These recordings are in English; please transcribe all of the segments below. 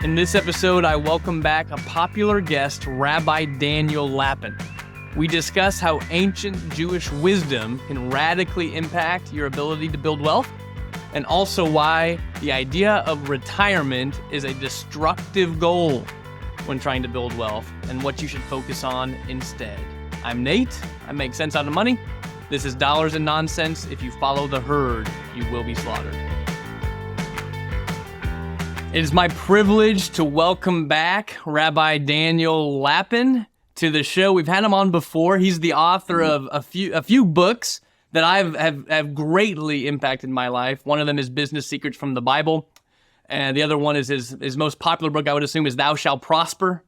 In this episode, I welcome back a popular guest, Rabbi Daniel Lapin. We discuss how ancient Jewish wisdom can radically impact your ability to build wealth, and also why the idea of retirement is a destructive goal when trying to build wealth, and what you should focus on instead. I'm Nate. I make sense out of money. This is Dollars and Nonsense. If you follow the herd, you will be slaughtered. It is my privilege to welcome back Rabbi Daniel Lapin to the show. We've had him on before. He's the author of a few books that have greatly impacted my life. One of them is Business Secrets from the Bible, and the other one is his most popular book, I would assume, is Thou Shalt Prosper,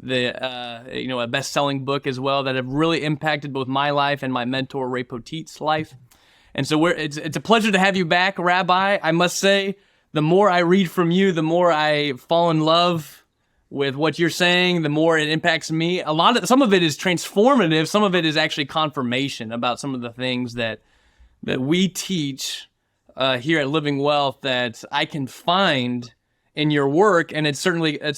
a best-selling book as well that have really impacted both my life and my mentor Ray Poteet's life. And so it's a pleasure to have you back, Rabbi. I must say, the more I read from you, the more I fall in love with what you're saying, the more it impacts me. Some of it is transformative, some of it is actually confirmation about some of the things that we teach here at Living Wealth that I can find in your work, and it's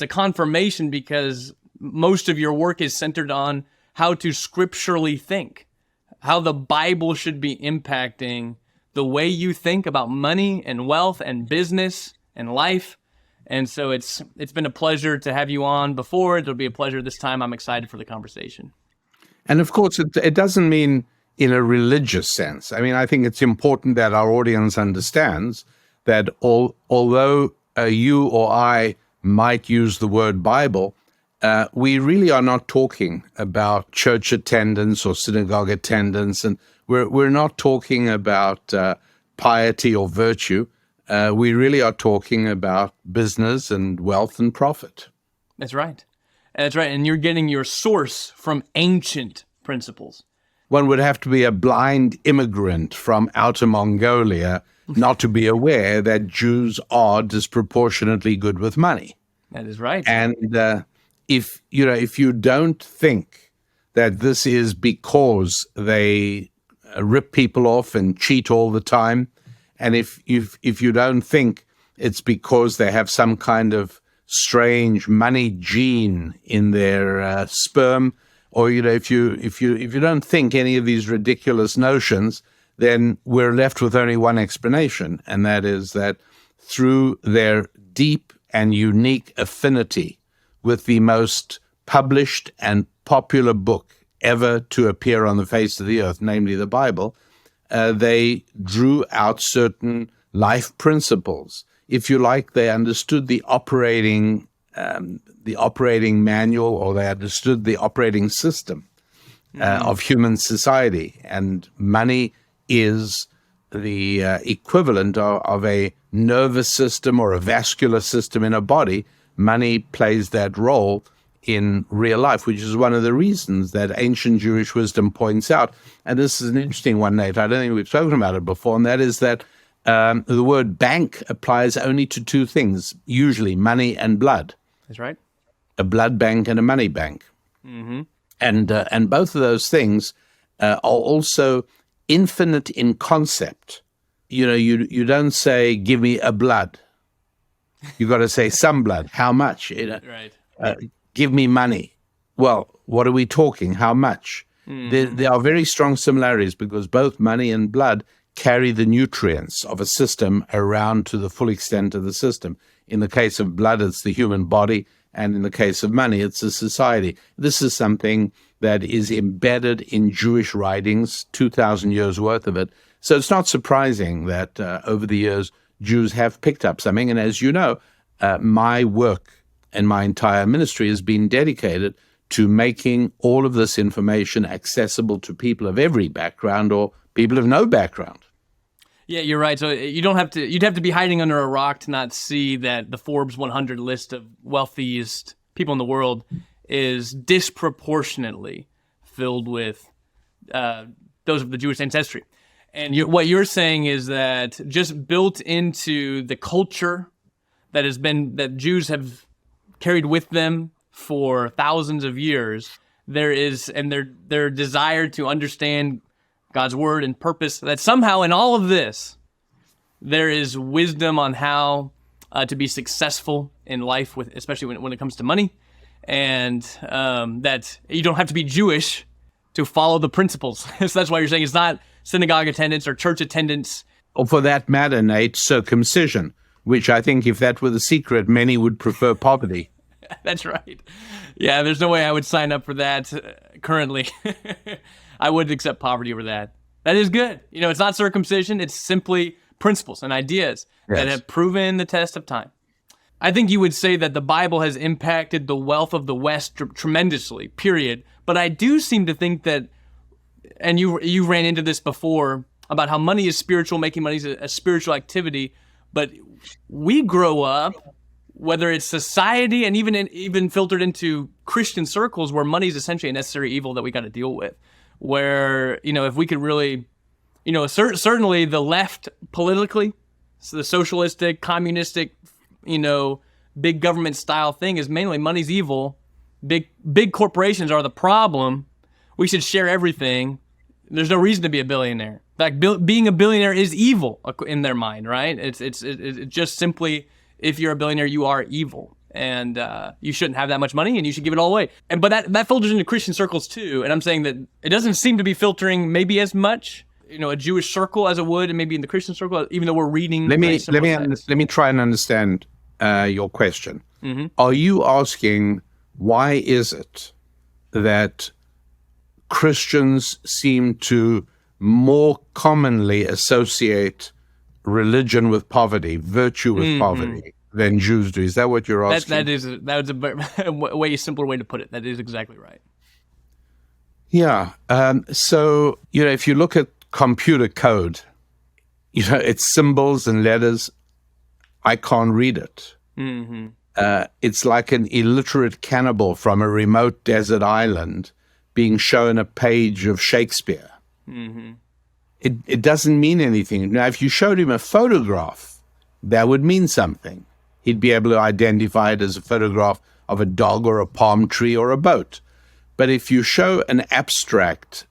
a confirmation because most of your work is centered on how to scripturally think, how the Bible should be impacting the way you think about money and wealth and business and life. And so it's been a pleasure to have you on before. It'll be a pleasure this time. I'm excited for the conversation. And of course, it doesn't mean in a religious sense. I mean, I think it's important that our audience understands that although you or I might use the word Bible, we really are not talking about church attendance or synagogue attendance, and we're not talking about piety or virtue. We really are talking about business and wealth and profit. That's right. That's right. And you're getting your source from ancient principles. One would have to be a blind immigrant from outer Mongolia not to be aware that Jews are disproportionately good with money. That is right. And if you don't think that this is because they rip people off and cheat all the time, and if you don't think it's because they have some kind of strange money gene in their sperm, or if you don't think any of these ridiculous notions, then we're left with only one explanation, and that is that through their deep and unique affinity with the most published and popular book ever to appear on the face of the earth, namely the Bible, they drew out certain life principles. If you like, they understood the operating manual, or they understood the operating system of human society. And money is the equivalent of a nervous system or a vascular system in a body. Money plays that role in real life, which is one of the reasons that ancient Jewish wisdom points out. And this is an interesting one, Nate. I don't think we've spoken about it before, and that is that the word bank applies only to two things, usually money and blood. That's right. A blood bank and a money bank. Mm-hmm. And both of those things are also infinite in concept. You don't say, give me a blood. You got to say some blood. How much? Right. Give me money. Well, what are we talking? How much? There are very strong similarities because both money and blood carry the nutrients of a system around to the full extent of the system. In the case of blood, it's the human body, and in the case of money, it's a society. This is something that is embedded in Jewish writings, 2,000 years worth of it. So it's not surprising that over the years, Jews have picked up something. And as you know, my work and my entire ministry has been dedicated to making all of this information accessible to people of every background or people of no background. Yeah, you're right. So you'd have to be hiding under a rock to not see that the Forbes 100 list of wealthiest people in the world is disproportionately filled with those of the Jewish ancestry. And what you're saying is that just built into the culture that Jews have carried with them for thousands of years, there is, and their desire to understand God's word and purpose, that somehow in all of this, there is wisdom on how to be successful in life, with especially when it comes to money, and that you don't have to be Jewish to follow the principles. So that's why you're saying it's not synagogue attendance or church attendance. Or for that matter, Nate, circumcision, which I think if that were the secret, many would prefer poverty. That's right. Yeah, there's no way I would sign up for that currently. I would accept poverty over that. That is good. It's not circumcision. It's simply principles and ideas that have proven the test of time. I think you would say that the Bible has impacted the wealth of the West tremendously, period. But I do seem to think that, and you ran into this before, about how money is spiritual, making money is a spiritual activity. But we grow up, whether it's society and even filtered into Christian circles, where money is essentially a necessary evil that we got to deal with. Where, if we could really, certainly the left politically, so the socialistic, communistic, big government style thing is mainly money's evil. Big corporations are the problem. We should share everything. There's no reason to be a billionaire. In fact, being a billionaire is evil in their mind, right? It's just simply, if you're a billionaire, you are evil, and you shouldn't have that much money, and you should give it all away. But that filters into Christian circles too. And I'm saying that it doesn't seem to be filtering maybe as much, a Jewish circle as it would, and maybe in the Christian circle, even though we're reading. Let me try and understand your question. Mm-hmm. Are you asking, why is it that Christians seem to more commonly associate religion with poverty, virtue with poverty, than Jews do? Is that what you're asking? That was a way simpler way to put it. That is exactly right. Yeah. So, if you look at computer code, it's symbols and letters. I can't read it. Mm-hmm. It's like an illiterate cannibal from a remote desert island being shown a page of Shakespeare. Mm-hmm. It doesn't mean anything. Now, if you showed him a photograph, that would mean something. He'd be able to identify it as a photograph of a dog or a palm tree or a boat. But if you show an abstract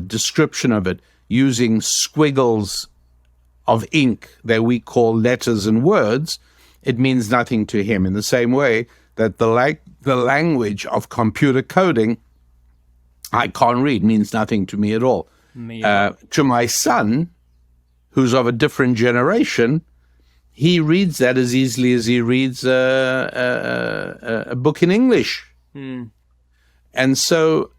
description of it using squiggles of ink that we call letters and words, it means nothing to him, in the same way that the language of computer coding, I can't read, means nothing to me at all. To my son, who's of a different generation, he reads that as easily as he reads a book in English. And so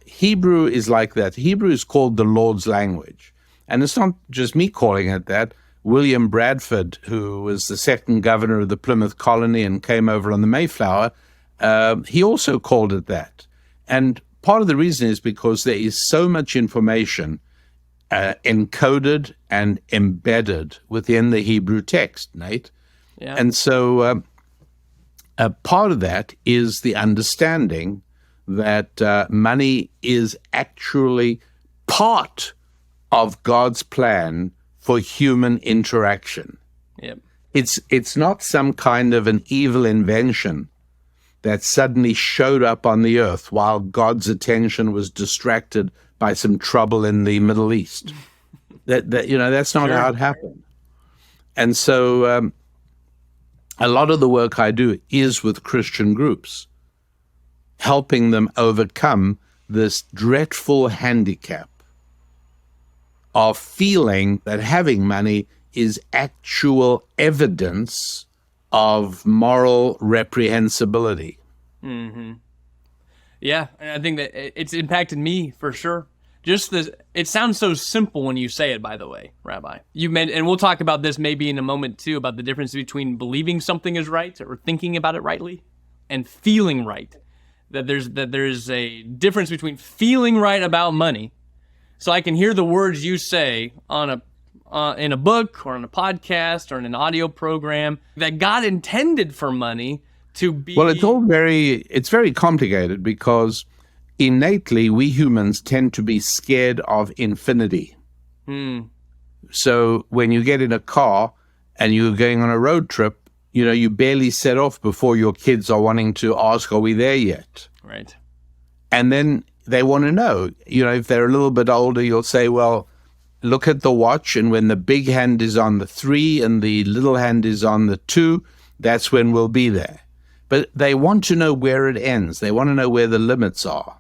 Hebrew is like that. Hebrew is called the Lord's language. And it's not just me calling it that. William Bradford, who was the second governor of the Plymouth colony and came over on the Mayflower, he also called it that. And part of the reason is because there is so much information encoded and embedded within the Hebrew text, Nate. Yeah. And so part of that is the understanding that money is actually part of God's plan for human interaction. Yep. It's not some kind of an evil invention that suddenly showed up on the earth while God's attention was distracted by some trouble in the Middle East. That's not how it happened. And so a lot of the work I do is with Christian groups, helping them overcome this dreadful handicap of feeling that having money is actual evidence of moral reprehensibility. Mm-hmm. Yeah, and I think that it's impacted me for sure. It sounds so simple when you say it, by the way, Rabbi. And we'll talk about this maybe in a moment too, about the difference between believing something is right or thinking about it rightly and feeling right. That there's a difference between feeling right about money. So I can hear the words you say in a book or on a podcast or in an audio program that God intended for money to be. Well, it's very complicated because innately we humans tend to be scared of infinity. So when you get in a car and you're going on a road trip, you barely set off before your kids are wanting to ask, are we there yet? Right. And then they want to know, if they're a little bit older, you'll say, well, look at the watch, and when the big hand is on the 3 and the little hand is on the 2, that's when we'll be there. But they want to know where it ends. They want to know where the limits are,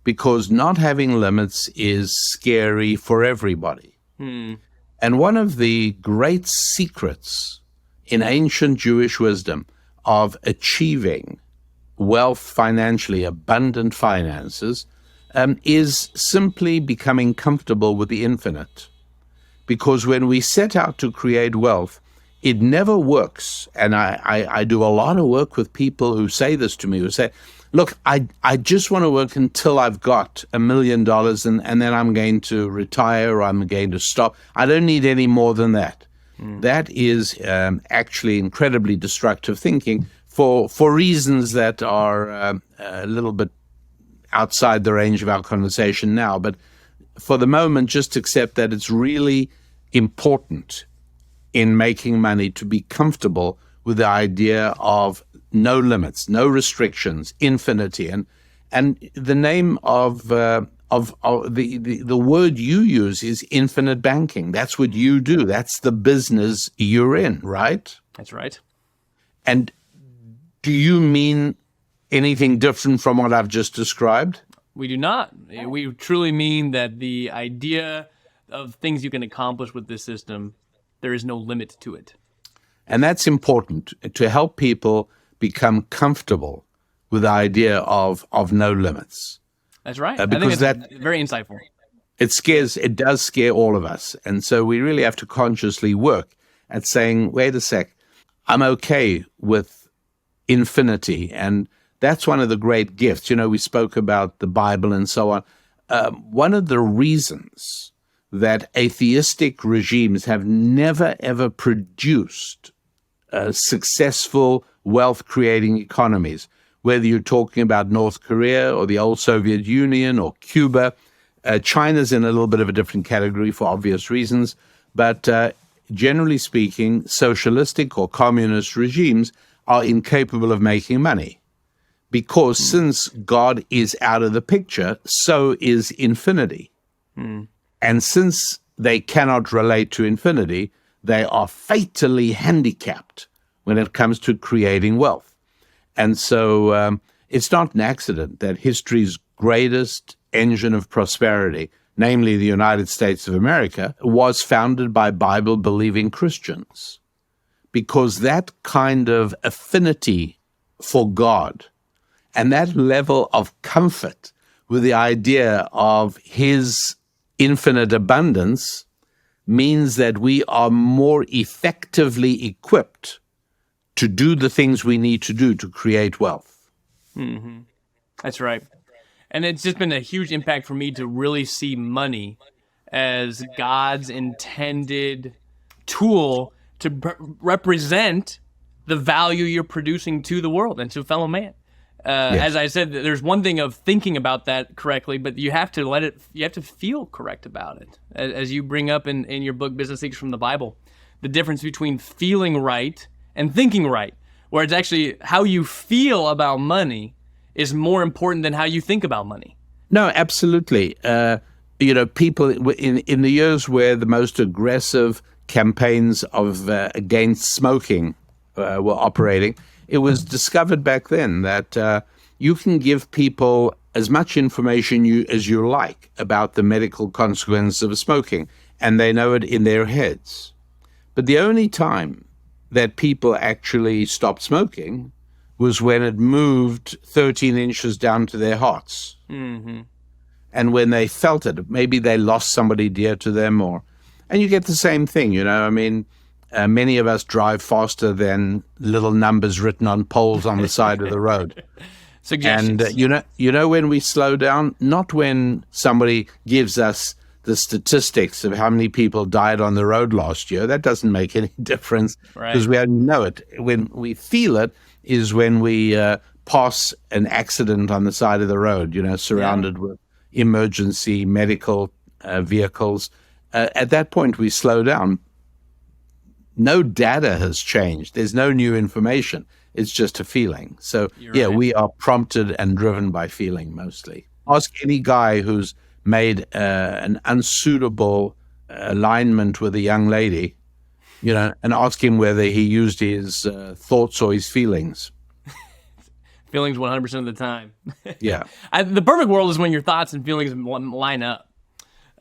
because not having limits is scary for everybody. And one of the great secrets in ancient Jewish wisdom of achieving wealth financially, abundant finances, is simply becoming comfortable with the infinite. Because when we set out to create wealth, it never works. And I do a lot of work with people who say this to me, who say, look, I just want to work until I've got $1 million and then I'm going to retire or I'm going to stop. I don't need any more than that. That is actually incredibly destructive thinking for reasons that are a little bit outside the range of our conversation now. But for the moment, just accept that it's really important in making money to be comfortable with the idea of no limits, no restrictions, infinity. And the name of the word you use is infinite banking. That's what you do. That's the business you're in, right? That's right. And do you mean anything different from what I've just described? We do not. We truly mean that the idea of things you can accomplish with this system, there is no limit to it. And that's important to help people become comfortable with the idea of no limits. That's right. Because I think it's very insightful. It does scare all of us. And so we really have to consciously work at saying, wait a sec, I'm okay with infinity. And that's one of the great gifts. You know, we spoke about the Bible and so on. One of the reasons that atheistic regimes have never, ever produced successful wealth-creating economies, whether you're talking about North Korea or the old Soviet Union or Cuba. China's in a little bit of a different category for obvious reasons, but generally speaking, socialistic or communist regimes are incapable of making money. Because since God is out of the picture, so is infinity. And since they cannot relate to infinity, they are fatally handicapped when it comes to creating wealth. And so it's not an accident that history's greatest engine of prosperity, namely the United States of America, was founded by Bible-believing Christians. Because that kind of affinity for God and that level of comfort with the idea of his infinite abundance means that we are more effectively equipped to do the things we need to do to create wealth. That's right. And it's just been a huge impact for me to really see money as God's intended tool to represent the value you're producing to the world and to fellow man. Yes. As I said, there's one thing of thinking about that correctly, but you have to feel correct about it. As you bring up in your book, Business Secrets from the Bible, the difference between feeling right and thinking right, where it's actually how you feel about money is more important than how you think about money. No, absolutely. People in the years where the most aggressive campaigns of against smoking were operating, it was discovered back then that you can give people as much information as you like about the medical consequences of smoking, and they know it in their heads. But the only time that people actually stopped smoking was when it moved 13 inches down to their hearts. And when they felt it, maybe they lost somebody dear to them, and you get the same thing, many of us drive faster than little numbers written on poles on the side of the road. Suggestions. And when we slow down, not when somebody gives us the statistics of how many people died on the road last year. That doesn't make any difference because we only know it. When we feel it is when we pass an accident on the side of the road, surrounded with emergency medical vehicles. At that point, we slow down. No data has changed. There's no new information. It's just a feeling. So, right. We are prompted and driven by feeling mostly. Ask any guy who's made an unsuitable alignment with a young lady, and ask him whether he used his thoughts or his feelings. Feelings 100% of the time. Yeah. The perfect world is when your thoughts and feelings line up.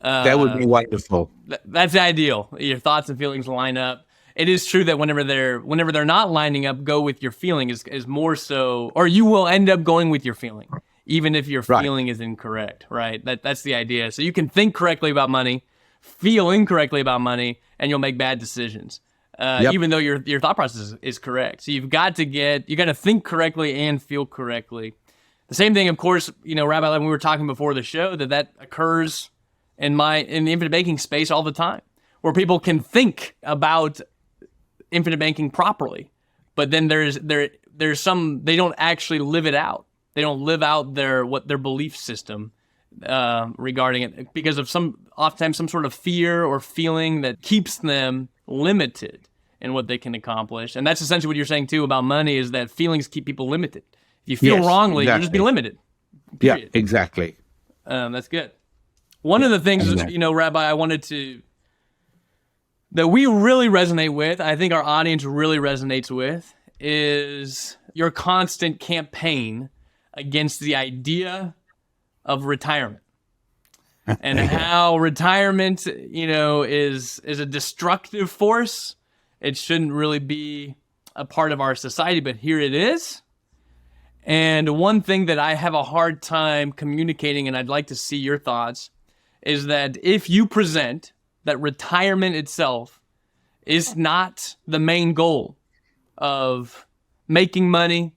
That would be wonderful. That's the ideal. Your thoughts and feelings line up. It is true that whenever they're not lining up, go with your feeling is more so, or you will end up going with your feeling, even if your feeling is incorrect, right? That's the idea. So you can think correctly about money, feel incorrectly about money, and you'll make bad decisions, even though your thought process is correct. So you got to think correctly and feel correctly. The same thing, of course, Rabbi, like we were talking before the show, that occurs in the infinite banking space all the time, where people can think about infinite banking properly, but then there's some, they don't actually live it out. They don't live out their belief system regarding it because of oftentimes some sort of fear or feeling that keeps them limited in what they can accomplish. And that's essentially what you're saying too about money, is that feelings keep people limited. If you feel wrongly, you'll just be limited. Period. Yeah, exactly. That's good. One of the things, Rabbi, I wanted that we really resonate with, I think our audience really resonates with, is your constant campaign against the idea of retirement. And how retirement, is a destructive force. It shouldn't really be a part of our society, but here it is. And one thing that I have a hard time communicating, and I'd like to see your thoughts, is that if you present that retirement itself is not the main goal of making money,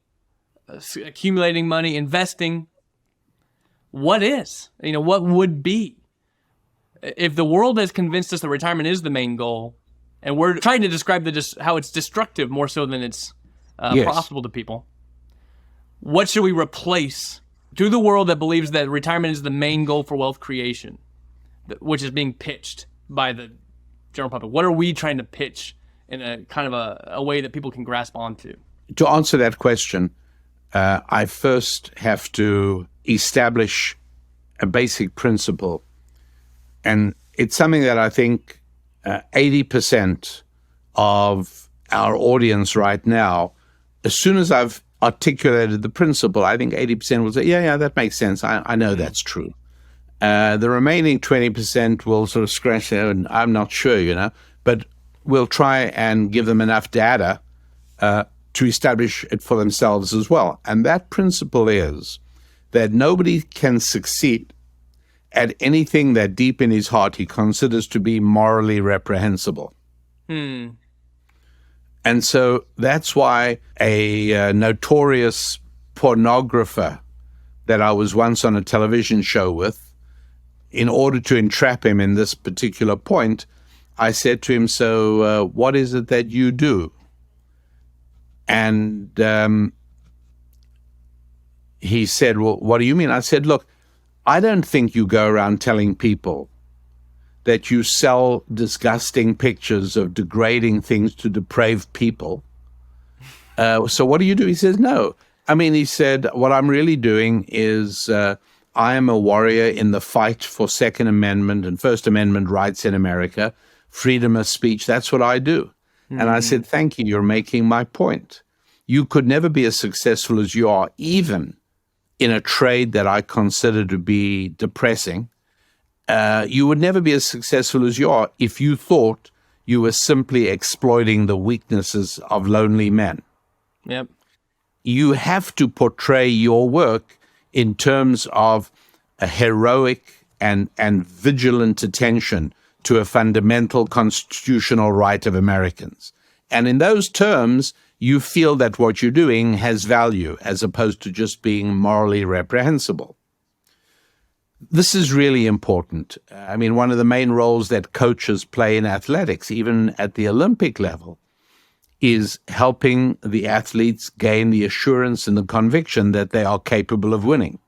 accumulating money, investing, what is? What would be? If the world has convinced us that retirement is the main goal, and we're trying to describe how it's destructive more so than it's profitable to people, what should we replace to the world that believes that retirement is the main goal for wealth creation, which is being pitched by the general public? What are we trying to pitch in a kind of a way that people can grasp onto? To answer that question, I first have to establish a basic principle. And it's something that I think 80% of our audience right now, as soon as I've articulated the principle, I think 80% will say, yeah, that makes sense. I know that's true. The remaining 20% will sort of scratch their head, and I'm not sure, but we'll try and give them enough data to establish it for themselves as well. And that principle is that nobody can succeed at anything that deep in his heart he considers to be morally reprehensible. And so that's why a notorious pornographer that I was once on a television show with, in order to entrap him in this particular point, I said to him, so what is it that you do? And he said, well, what do you mean? I said, look, I don't think you go around telling people that you sell disgusting pictures of degrading things to depraved people. So what do you do? He says, no. I mean, he said, what I'm really doing is I am a warrior in the fight for Second Amendment and First Amendment rights in America, freedom of speech. That's what I do. Mm-hmm. And I said, thank you. You're making my point. You could never be as successful as you are, even in a trade that I consider to be depressing. You would never be as successful as you are if you thought you were simply exploiting the weaknesses of lonely men. Yep. You have to portray your work in terms of a heroic and vigilant attention to a fundamental constitutional right of Americans. And in those terms, you feel that what you're doing has value as opposed to just being morally reprehensible. This is really important. I mean, one of the main roles that coaches play in athletics, even at the Olympic level, is helping the athletes gain the assurance and the conviction that they are capable of winning.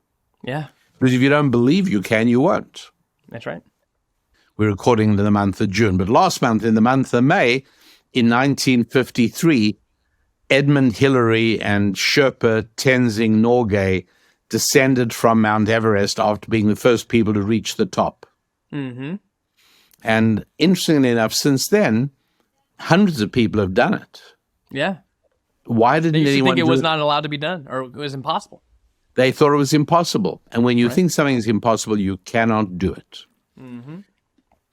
Yeah. Because if you don't believe you can, you won't. That's right. We're recording in the month of June. But last month, in the month of May, in 1953, Edmund Hillary and Sherpa Tenzing Norgay descended from Mount Everest after being the first people to reach the top. Mm-hmm. And interestingly enough, since then, hundreds of people have done it. Yeah. Why didn't They used to anyone think it do was it? not allowed to be done, or it was impossible. They thought it was impossible. And when you Right. think something is impossible, you cannot do it. Mm-hmm.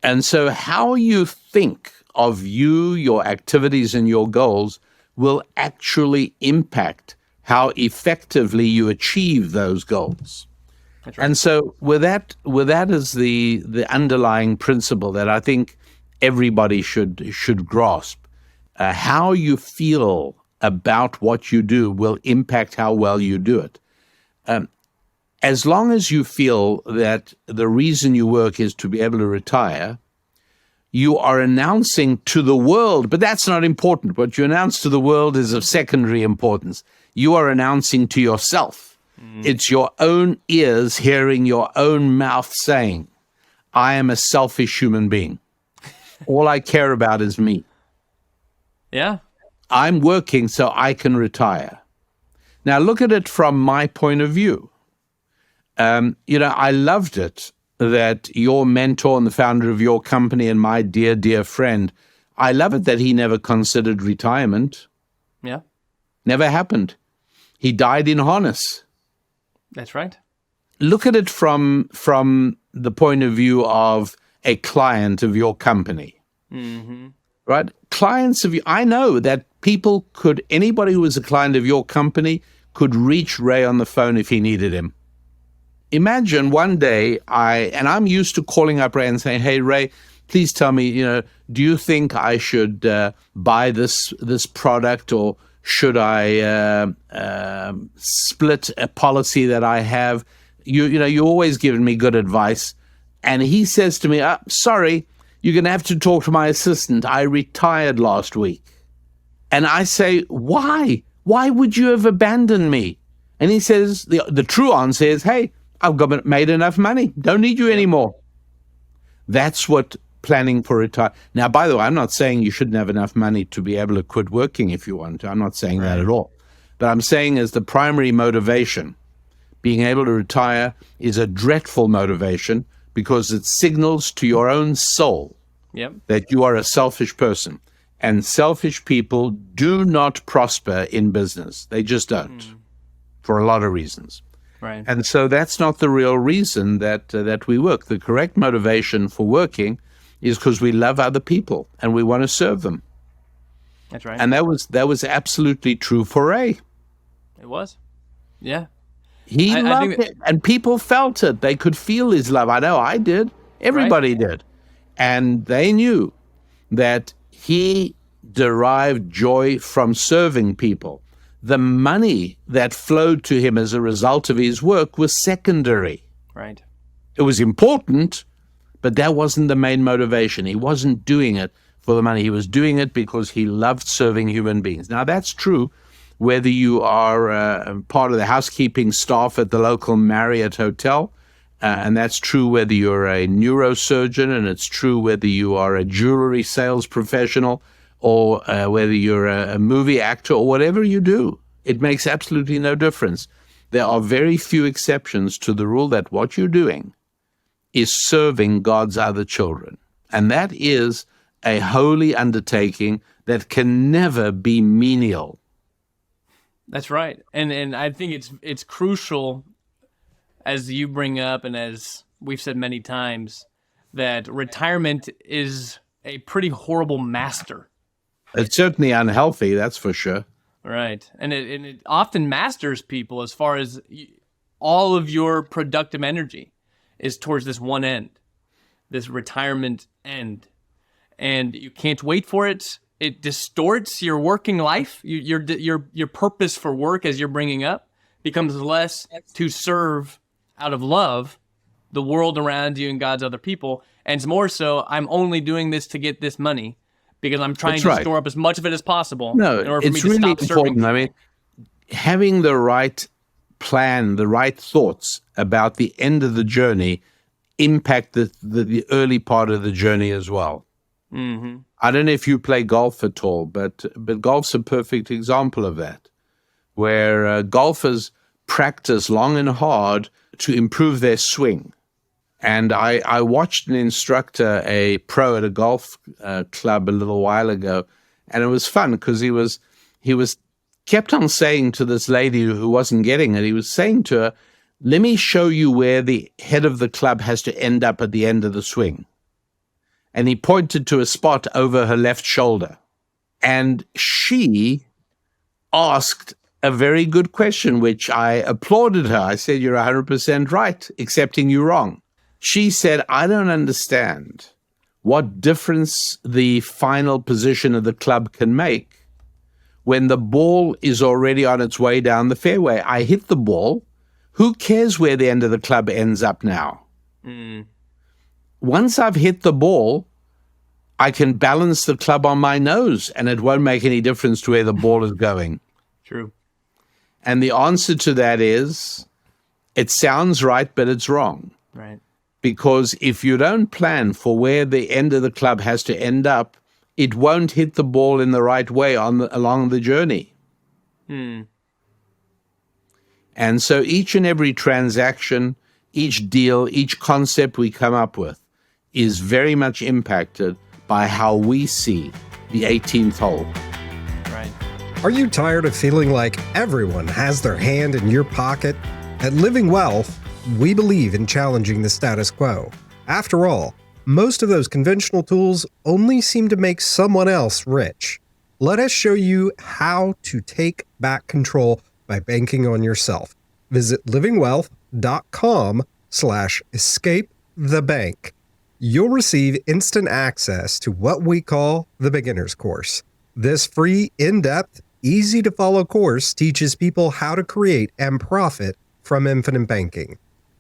And so how you think of you, your activities, and your goals will actually impact how effectively you achieve those goals. That's right. And so with that as the underlying principle that I think everybody should grasp, how you feel about what you do will impact how well you do it. As long as you feel that the reason you work is to be able to retire, you are announcing to the world, but that's not important. What you announce to the world is of secondary importance. You are announcing to yourself. It's your own ears hearing your own mouth saying, I am a selfish human being. All I care about is me. Yeah. I'm working so I can retire. Now look at it from my point of view. I loved it that your mentor and the founder of your company and my dear, dear friend, I love it that he never considered retirement. Yeah. Never happened. He died in harness. That's right. Look at it from the point of view of a client of your company. Mm-hmm. Right? Clients of you, I know that anybody who was a client of your company could reach Ray on the phone if he needed him. Imagine one day I'm used to calling up Ray and saying, hey, Ray, please tell me, do you think I should buy this product, or should I split a policy that I have? You always given me good advice. And he says to me, sorry, you're going to have to talk to my assistant. I retired last week. And I say, why? Why would you have abandoned me? And he says, the true answer is, hey, I've made enough money. Don't need you anymore. That's what planning for retire. Now, by the way, I'm not saying you shouldn't have enough money to be able to quit working if you want to. I'm not saying that at all. But I'm saying as the primary motivation, being able to retire is a dreadful motivation because it signals to your own soul that you are a selfish person. And selfish people do not prosper in business. They just don't, for a lot of reasons. Right. And so that's not the real reason that we work. The correct motivation for working is because we love other people and we want to serve them. That's right. And that was absolutely true for Ray. It was. Yeah. He loved it, and people felt it. They could feel his love. I know I did. Everybody did. And they knew that he derived joy from serving people. The money that flowed to him as a result of his work was secondary. Right. It was important, but that wasn't the main motivation. He wasn't doing it for the money. He was doing it because he loved serving human beings. Now, that's true whether you are part of the housekeeping staff at the local Marriott hotel, and that's true whether you're a neurosurgeon, and it's true whether you are a jewelry sales professional, or whether you're a movie actor, or whatever you do. It makes absolutely no difference. There are very few exceptions to the rule that what you're doing is serving God's other children. And that is a holy undertaking that can never be menial. That's right. And I think it's crucial, as you bring up and as we've said many times, that retirement is a pretty horrible master. It's certainly unhealthy, that's for sure. Right. And it often masters people as far as all of your productive energy is towards this one end, this retirement end. And you can't wait for it. It distorts your working life. Your purpose for work, as you're bringing up, becomes less to serve out of love the world around you and God's other people. And it's more so, I'm only doing this to get this money because I'm trying to store up as much of it as possible in order for me to stop serving people. I mean, having the right plan, the right thoughts about the end of the journey impact the early part of the journey as well. Mm-hmm. I don't know if you play golf at all, but golf's a perfect example of that, where golfers practice long and hard to improve their swing. And I watched an instructor, a pro at a golf club a little while ago, and it was fun because he was kept on saying to this lady who wasn't getting it, he was saying to her, let me show you where the head of the club has to end up at the end of the swing. And he pointed to a spot over her left shoulder. And she asked a very good question, which I applauded her. I said, you're 100% right, accepting you wrong. She said, I don't understand what difference the final position of the club can make when the ball is already on its way down the fairway. I hit the ball. Who cares where the end of the club ends up now? Once I've hit the ball, I can balance the club on my nose, and it won't make any difference to where the ball is going. True. And the answer to that is, it sounds right, but it's wrong. Right. Because if you don't plan for where the end of the club has to end up, it won't hit the ball in the right way along the journey. And so each and every transaction, each deal, each concept we come up with is very much impacted by how we see the 18th hole. Right. Are you tired of feeling like everyone has their hand in your pocket? At Living Wealth, we believe in challenging the status quo. After all, most of those conventional tools only seem to make someone else rich. Let us show you how to take back control by banking on yourself. Visit livingwealth.com/escape-the-bank. You'll receive instant access to what we call the Beginner's Course. This free, in-depth, easy-to-follow course teaches people how to create and profit from infinite banking.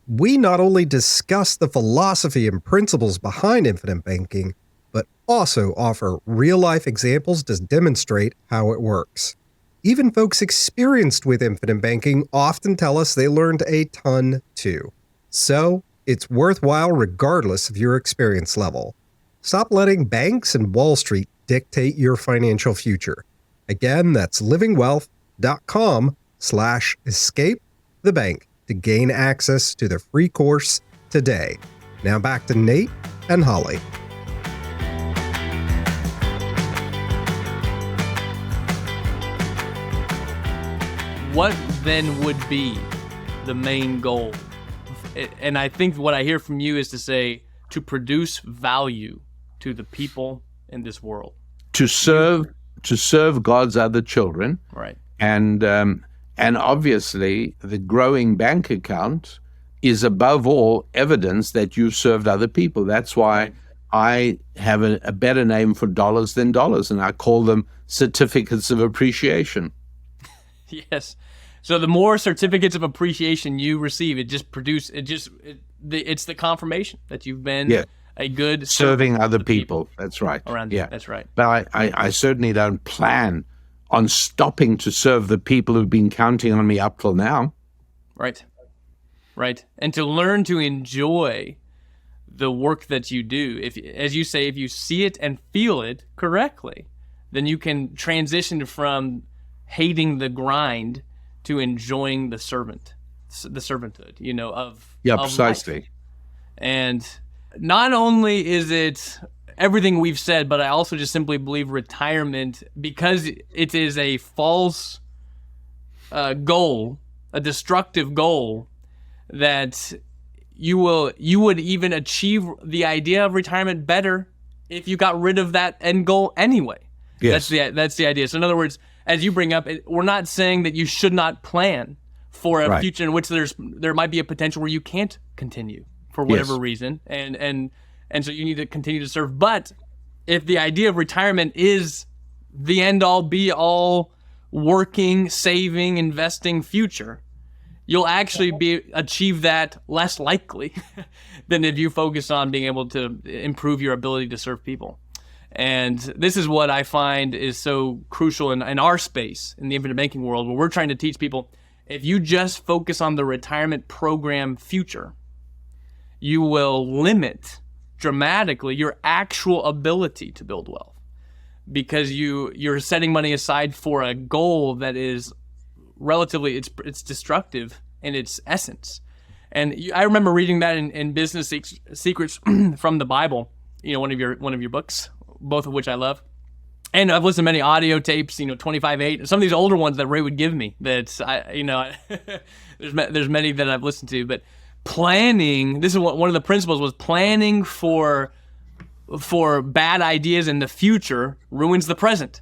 We not only discuss the philosophy and principles behind infinite banking, but also offer real-life examples to demonstrate how it works. Even folks experienced with infinite banking often tell us they learned a ton too. So, it's worthwhile regardless of your experience level. Stop letting banks and Wall Street dictate your financial future. Again, that's livingwealth.com/escape-the-bank to gain access to the free course today. Now back to Nate and Holly. What then would be the main goal? And I think what I hear from you is to say to produce value to the people in this world. To serve God's other children. Right. And obviously the growing bank account is above all evidence that you've served other people. That's why I have a better name for dollars than dollars, and I call them certificates of appreciation. Yes. So the more certificates of appreciation you receive, it's the confirmation that you've been a good serving other people. That's right. Around you. That's right. But I certainly don't plan on stopping to serve the people who've been counting on me up till now. Right. Right. And to learn to enjoy the work that you do. If, as you say, if you see it and feel it correctly, then you can transition from hating the grind to enjoying the servanthood, of precisely. Life. And not only is it everything we've said, but I also just simply believe retirement, because it is a false goal, a destructive goal, that you would even achieve the idea of retirement better if you got rid of that end goal anyway. Yes. That's the idea. So in other words, as you bring up, we're not saying that you should not plan for a future in which there might be a potential where you can't continue for whatever reason, and so you need to continue to serve. But if the idea of retirement is the end all be all working, saving, investing future, you'll actually achieve that less likely than if you focus on being able to improve your ability to serve people. And this is what I find is so crucial in our space, in the infinite banking world, where we're trying to teach people, if you just focus on the retirement program future, you will limit dramatically your actual ability to build wealth, because you're setting money aside for a goal that is relatively, it's destructive in its essence. I remember reading that in Business Secrets from the Bible, one of your books, both of which I love. And I've listened to many audio tapes, 25/8, some of these older ones that Ray would give me there's many that I've listened to, but planning, this is one of the principles, was planning for bad ideas in the future ruins the present.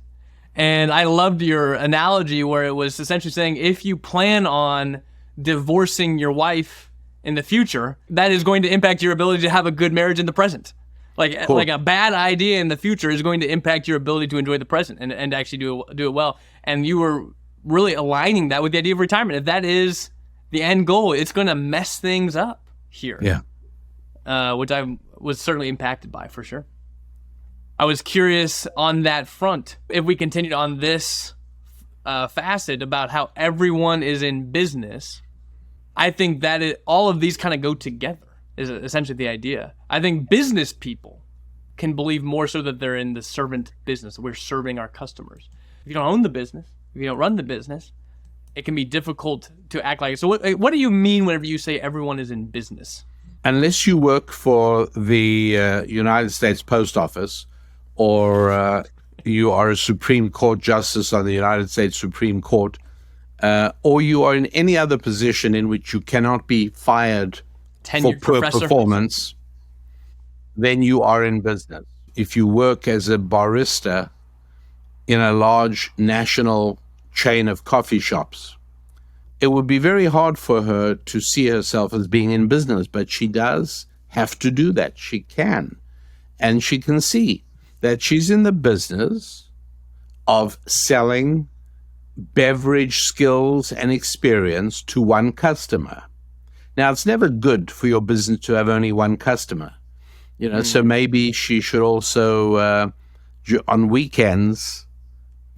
And I loved your analogy where it was essentially saying, if you plan on divorcing your wife in the future, that is going to impact your ability to have a good marriage in the present. Like a bad idea in the future is going to impact your ability to enjoy the present and actually do it well. And you were really aligning that with the idea of retirement. If that is the end goal, it's going to mess things up here. Yeah. Which I was certainly impacted by, for sure. I was curious on that front, if we continued on this facet about how everyone is in business. I think that all of these kind of go together, is essentially the idea. I think business people can believe more so that they're in the servant business. We're serving our customers. If you don't own the business, if you don't run the business, it can be difficult to act like it. So what do you mean whenever you say everyone is in business? Unless you work for the United States Post Office, or you are a Supreme Court justice on the United States Supreme Court, or you are in any other position in which you cannot be fired for poor performance, then you are in business. If you work as a barista in a large national chain of coffee shops, it would be very hard for her to see herself as being in business, but she does have to do that. She can. And she can see that she's in the business of selling beverage skills and experience to one customer. Now, it's never good for your business to have only one customer, so maybe she should also, on weekends,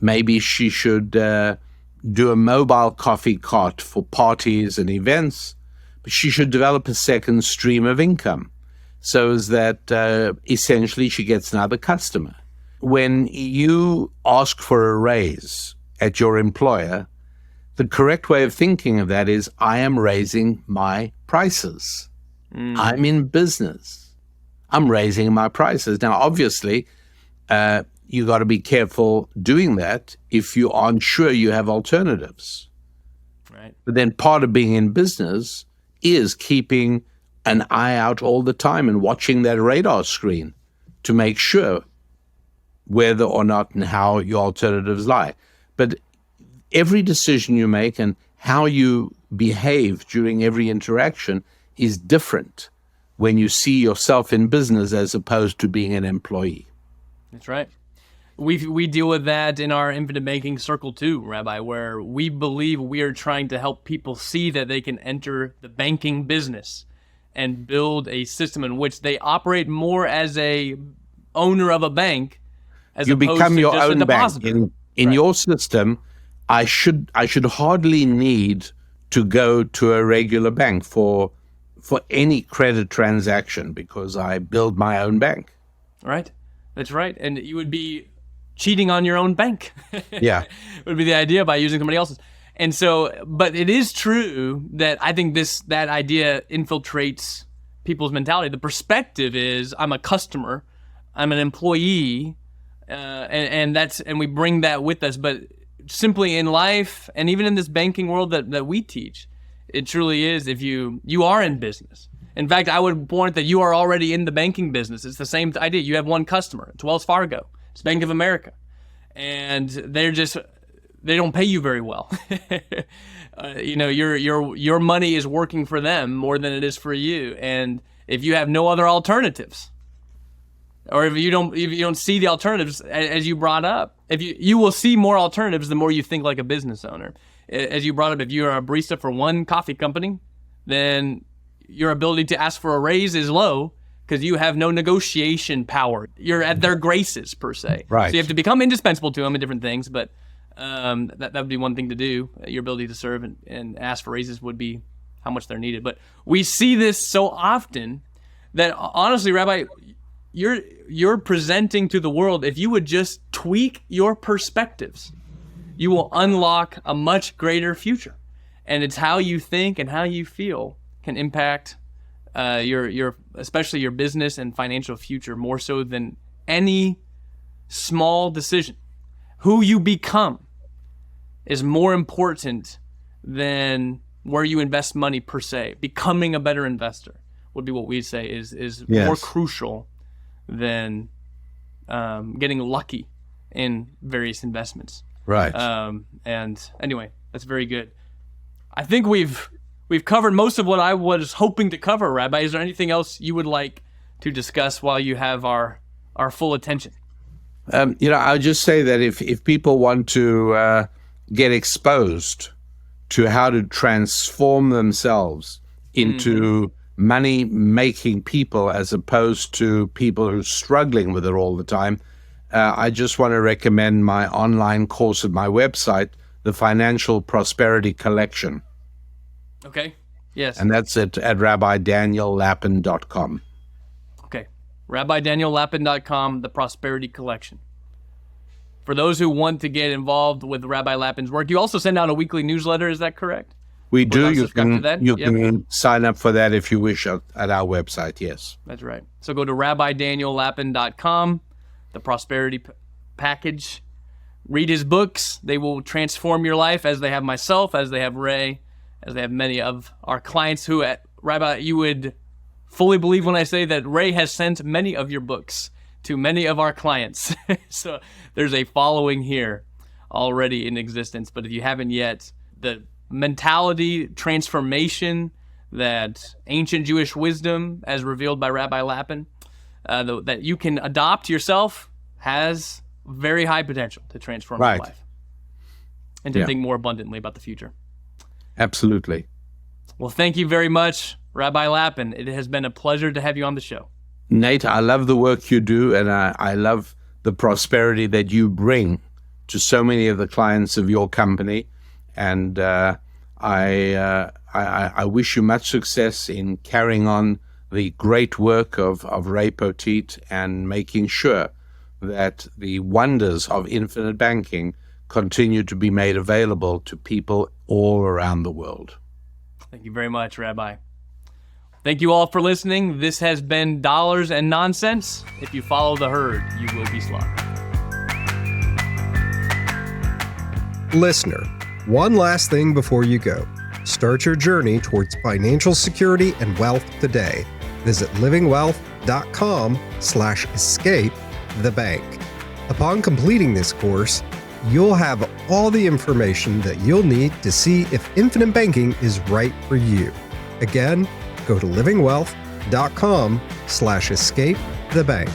maybe she should do a mobile coffee cart for parties and events, but she should develop a second stream of income so as that essentially she gets another customer. When you ask for a raise at your employer, the correct way of thinking of that is, I am raising my prices. I'm in business. I'm raising my prices. Now, obviously, you got to be careful doing that if you aren't sure you have alternatives. Right. But then part of being in business is keeping an eye out all the time and watching that radar screen to make sure whether or not and how your alternatives lie. But every decision you make and how you behave during every interaction is different when you see yourself in business as opposed to being an employee. That's right. We deal with that in our Infinite Banking Circle too, Rabbi, where we believe we are trying to help people see that they can enter the banking business and build a system in which they operate more as a owner of a bank as you opposed become to your just own a depositor. bank. In your system, I should hardly need to go to a regular bank for any credit transaction because I build my own bank. Right. That's right. And you would be cheating on your own bank. Yeah. Would be the idea by using somebody else's. And so, but it is true that I think that idea infiltrates people's mentality. The perspective is, I'm a customer, I'm an employee, and we bring that with us. But simply in life, and even in this banking world that we teach, it truly is, if you are in business. In fact, I would point that you are already in the banking business. It's the same idea. You have one customer. It's Wells Fargo. It's Bank of America. And they don't pay you very well. Your money is working for them more than it is for you. And if you have no other alternatives, or if you don't see the alternatives, as you brought up, if you will see more alternatives the more you think like a business owner. As you brought up, if you're a barista for one coffee company, then your ability to ask for a raise is low because you have no negotiation power. You're at their graces, per se. Right. So you have to become indispensable to them in different things, but that would be one thing to do. Your ability to serve and ask for raises would be how much they're needed. But we see this so often that, honestly, Rabbi, you're presenting to the world, if you would just tweak your perspectives, you will unlock a much greater future. And it's how you think and how you feel can impact your especially your business and financial future more so than any small decision. Who you become is more important than where you invest money per se. Becoming a better investor would be what we say is more crucial than getting lucky in various investments. Right. And anyway, that's very good. I think we've covered most of what I was hoping to cover, Rabbi. Is there anything else you would like to discuss while you have our full attention? I'll just say that if people want to get exposed to how to transform themselves into money-making people as opposed to people who are struggling with it all the time, I just want to recommend my online course at my website, the Financial Prosperity Collection. Okay. Yes. And that's at rabbidaniellapin.com. Okay. rabbidaniellapin.com, the Prosperity Collection. For those who want to get involved with Rabbi Lapin's work, you also send out a weekly newsletter, is that correct? We do. You can sign up for that if you wish at our website, yes. That's right. So go to rabbidaniellapin.com, the Prosperity Package. Read his books. They will transform your life, as they have myself, as they have Ray, as they have many of our clients who, Rabbi, you would fully believe when I say that Ray has sent many of your books to many of our clients. So there's a following here already in existence. But if you haven't yet, the mentality transformation, that ancient Jewish wisdom as revealed by Rabbi Lapin, that you can adopt yourself, has very high potential to transform your life and to think more abundantly about the future. Absolutely. Well, thank you very much, Rabbi Lapin. It has been a pleasure to have you on the show. Nate, I love the work you do, and I love the prosperity that you bring to so many of the clients of your company. And I wish you much success in carrying on the great work of Ray Poteet and making sure that the wonders of infinite banking continue to be made available to people all around the world. Thank you very much, Rabbi. Thank you all for listening. This has been Dollars and Nonsense. If you follow the herd, you will be slaughtered. Listener, one last thing before you go. Start your journey towards financial security and wealth today. Visit livingwealth.com/escape the bank. Upon completing this course, you'll have all the information that you'll need to see if infinite banking is right for you. Again, go to livingwealth.com/escape the bank.